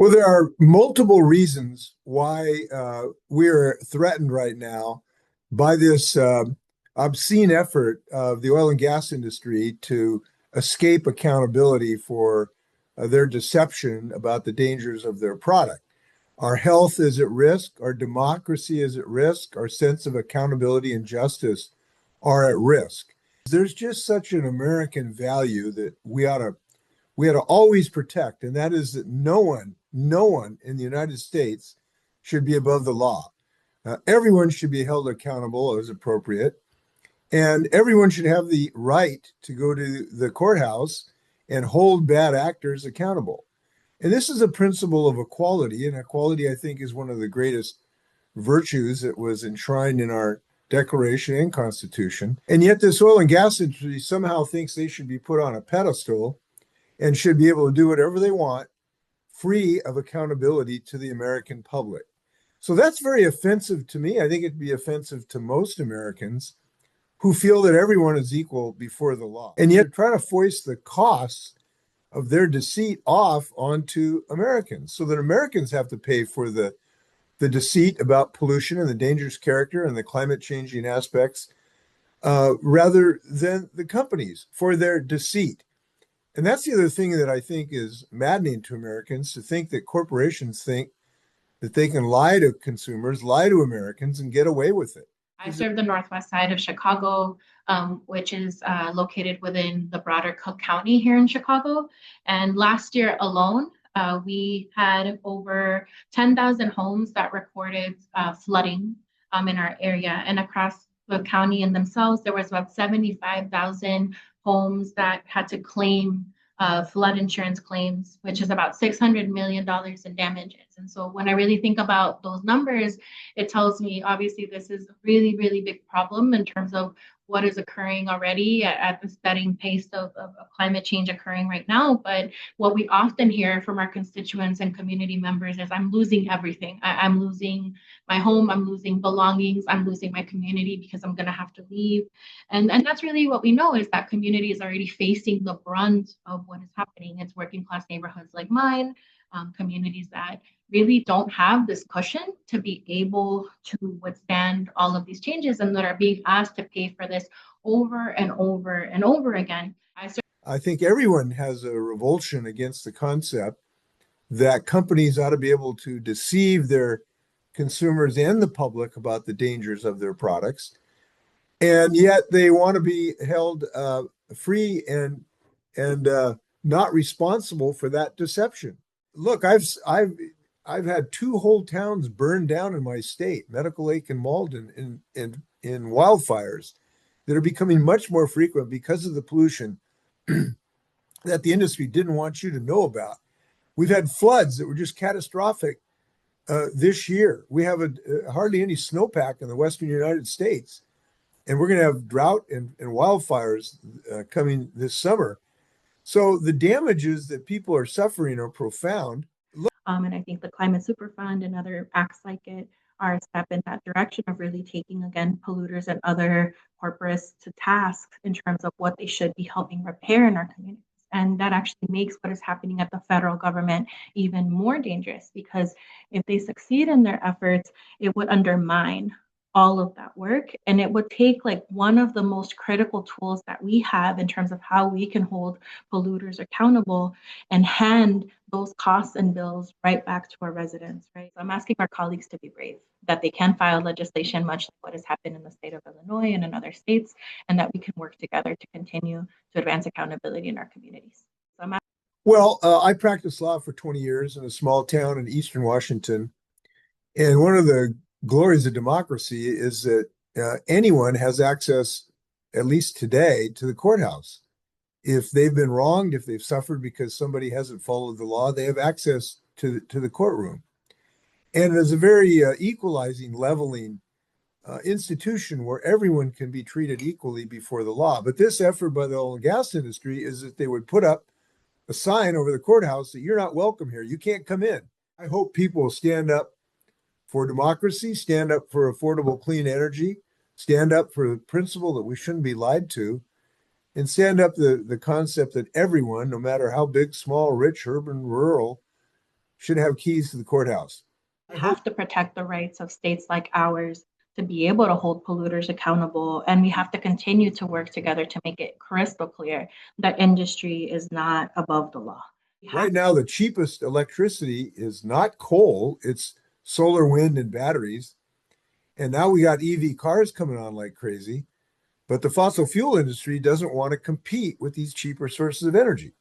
Well, there are multiple reasons why we're threatened right now by this obscene effort of the oil and gas industry to escape accountability for their deception about the dangers of their product. Our health is at risk, our democracy is at risk, our sense of accountability and justice are at risk. There's just such an American value that we ought to always protect, and that is that no one in the United States should be above the law. Everyone should be held accountable as appropriate, and everyone should have the right to go to the courthouse and hold bad actors accountable. And this is a principle of equality, and equality, I think, is one of the greatest virtues that was enshrined in our Declaration and Constitution. And yet, this oil and gas industry somehow thinks they should be put on a pedestal and should be able to do whatever they want, free of accountability to the American public. So that's very offensive to me. I think it'd be offensive to most Americans who feel that everyone is equal before the law. And yet try to foist the costs of their deceit off onto Americans so that Americans have to pay for the deceit about pollution and the dangerous character and the climate changing aspects rather than the companies for their deceit. And that's the other thing that I think is maddening to Americans, to think that corporations think that they can lie to consumers, lie to Americans, and get away with it. I serve the northwest side of Chicago, which is located within the broader Cook County here in Chicago. And last year alone, we had over 10,000 homes that reported flooding in our area. And across the county in themselves, there was about 75,000 homes that had to claim flood insurance claims, which is about $600 million in damages. And so when I really think about those numbers, it tells me obviously this is a really, really big problem in terms of what is occurring already at the steady pace of climate change occurring right now. But what we often hear from our constituents and community members is, I'm losing everything. I'm losing my home, I'm losing belongings, I'm losing my community because I'm going to have to leave. And that's really what we know, is that community is already facing the brunt of what is happening. It's working class neighborhoods like mine, communities that really don't have this cushion to be able to withstand all of these changes and that are being asked to pay for this over and over and over again. I think everyone has a revulsion against the concept that companies ought to be able to deceive their consumers and the public about the dangers of their products, and yet they want to be held free and not responsible for that deception. Look, I've had two whole towns burned down in my state, Medical Lake and Malden, in wildfires that are becoming much more frequent because of the pollution that the industry didn't want you to know about. We've had floods that were just catastrophic this year. We have hardly any snowpack in the western United States, and we're going to have drought and wildfires coming this summer. So the damages that people are suffering are profound. And I think the Climate Superfund and other acts like it are a step in that direction of really taking, again, polluters and other corporates to task in terms of what they should be helping repair in our communities. And that actually makes what is happening at the federal government even more dangerous, because if they succeed in their efforts, it would undermine all of that work. And it would take like one of the most critical tools that we have in terms of how we can hold polluters accountable and hand those costs and bills right back to our residents, right? So I'm asking our colleagues to be brave, that they can file legislation, much like what has happened in the state of Illinois and in other states, and that we can work together to continue to advance accountability in our communities. So Well, I practiced law for 20 years in a small town in Eastern Washington. And one of the glories of democracy is that anyone has access, at least today, to the courthouse. If they've been wronged, if they've suffered because somebody hasn't followed the law, they have access to the courtroom. And it is a very equalizing, leveling institution where everyone can be treated equally before the law. But this effort by the oil and gas industry is that they would put up a sign over the courthouse that you're not welcome here. You can't come in. I hope people will stand up for democracy, stand up for affordable clean energy, stand up for the principle that we shouldn't be lied to, and stand up the concept that everyone, no matter how big, small, rich, urban, rural, should have keys to the courthouse. We have to protect the rights of states like ours to be able to hold polluters accountable. And we have to continue to work together to make it crystal clear that industry is not above the law. Right now, the cheapest electricity is not coal, it's solar, wind, and batteries. And now we got EV cars coming on like crazy. But the fossil fuel industry doesn't want to compete with these cheaper sources of energy.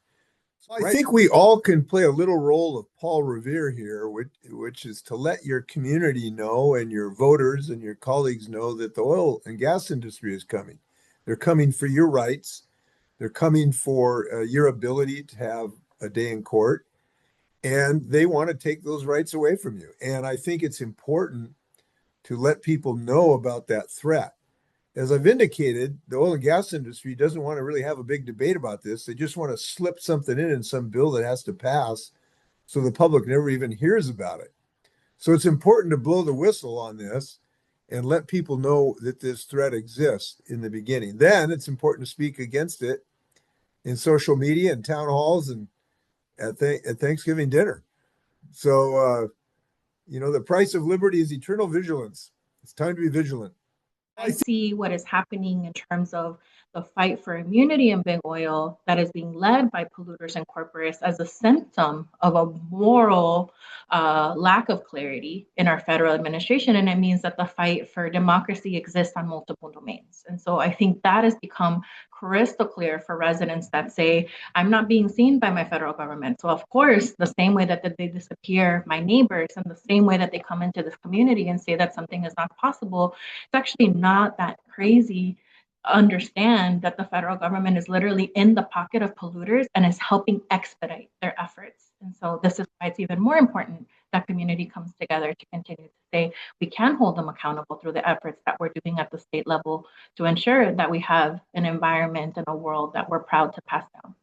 So I think we all can play a little role of Paul Revere here, which is to let your community know and your voters and your colleagues know that the oil and gas industry is coming. They're coming for your rights. They're coming for your ability to have a day in court. And they want to take those rights away from you. And I think it's important to let people know about that threat. As I've indicated, the oil and gas industry doesn't want to really have a big debate about this. They just want to slip something in some bill that has to pass so the public never even hears about it. So it's important to blow the whistle on this and let people know that this threat exists in the beginning. Then it's important to speak against it in social media and town halls and at Thanksgiving dinner. So, the price of liberty is eternal vigilance. It's time to be vigilant. I see what is happening in terms of the fight for immunity in big oil that is being led by polluters and corporates as a symptom of a moral lack of clarity in our federal administration. And it means that the fight for democracy exists on multiple domains. And so I think that has become crystal clear for residents that say, I'm not being seen by my federal government. So of course, the same way that they disappear my neighbors and the same way that they come into this community and say that something is not possible, it's actually not that crazy. Understand that the federal government is literally in the pocket of polluters and is helping expedite their efforts. And so this is why it's even more important that community comes together to continue to say we can hold them accountable through the efforts that we're doing at the state level to ensure that we have an environment and a world that we're proud to pass down.